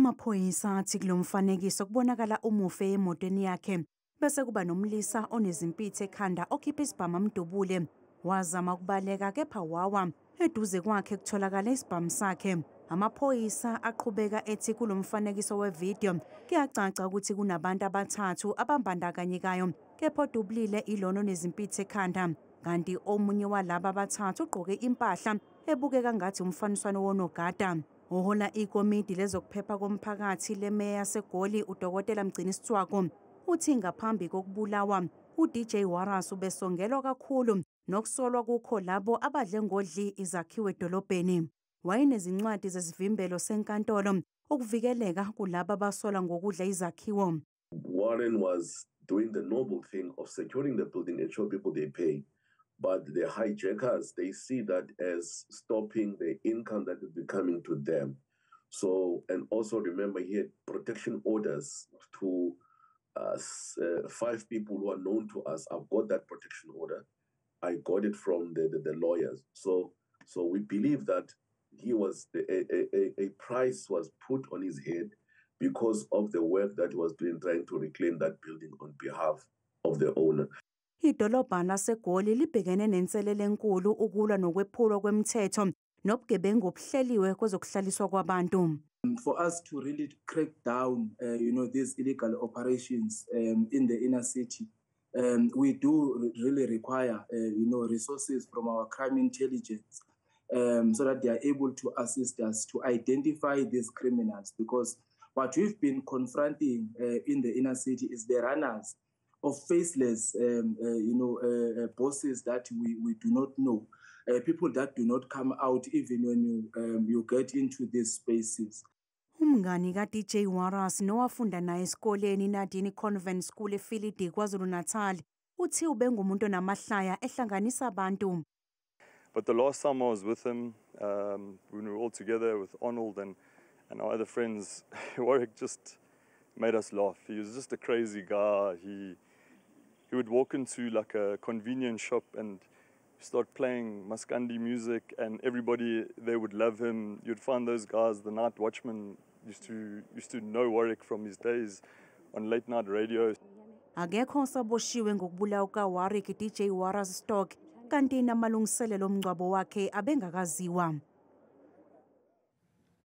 Amaphoyisa athi kulomfanekiso kubonakala umufe emotweni yakhe bese kuba nomlisa onezimpithe ekhanda okhipha isibhamu amdubule wazama ukubaleka kepha wawa eduze kwakhe kutholakala isibhamu sakhe. Amaphoyisa aqhubeka ethi kulomfanekiso wevideo kuyacaca ukuthi kunabantu abathathu abambandakanyekayo kepha odubulile ilona onezimpithe ekhanda kanti omunye walaba abathathu ugqoke impahla ebukeka ngathi umfaniswano wonogada. Ohola ikomidi lezokuphepha komphakathi lemeya yaseGoli uDokotela Mgcinisitswako uthi ngaphambi kokubulawa uDJ Warras ubesongelwa kakhulu nokusolwa kukho labo abadle ngodli izakhiwo edolobheni. Wayenezincwadi zesivimbelo senkantolo ukuvikeleka kulabo abasola ngokudla izakhiwo. Warren was doing the noble thing of securing the building and show people they pay. But the hijackers, they see that as stopping the income that will be coming to them. So, and also remember, he had protection orders to 5 people who are known to us. I've got that protection order. I got it from the lawyers. So we believe that he was a price was put on his head because of the work that he was doing, trying to reclaim that building on behalf of the owner. Idolobha laseGoli libhekene nenselele enkulu ukulwa nokwephulwa kwemthetho nobugebengu obuhleliwe kwezokuhlaliswa kwabantu. For us to really crack down, these illegal operations in the inner city, we do really require, resources from our crime intelligence so that they are able to assist us to identify these criminals. Because what we've been confronting in the inner city is the runners of faceless, bosses that we do not know, people that do not come out even when you get into these spaces. Umngani ka-DJ Warras nowafunda naye esikoleni Nadini Convent School eFilidi KwaZulu-Natal uthi ubengumuntu onamahlaya ehlanganisa abantu. But the last time I was with him, when we were all together with Arnold and our other friends, Warwick just made us laugh. He was just a crazy guy. He would walk into like a convenience shop and start playing Maskandi music, and everybody there would love him. You'd find those guys, the night watchman, used to know Warwick from his days on late night radio. Akekho saboshiwe ngokubulawa kaWarwick DJ Warras Stock kanti namalungiselelo omngcwabo wakhe abengakaziwa.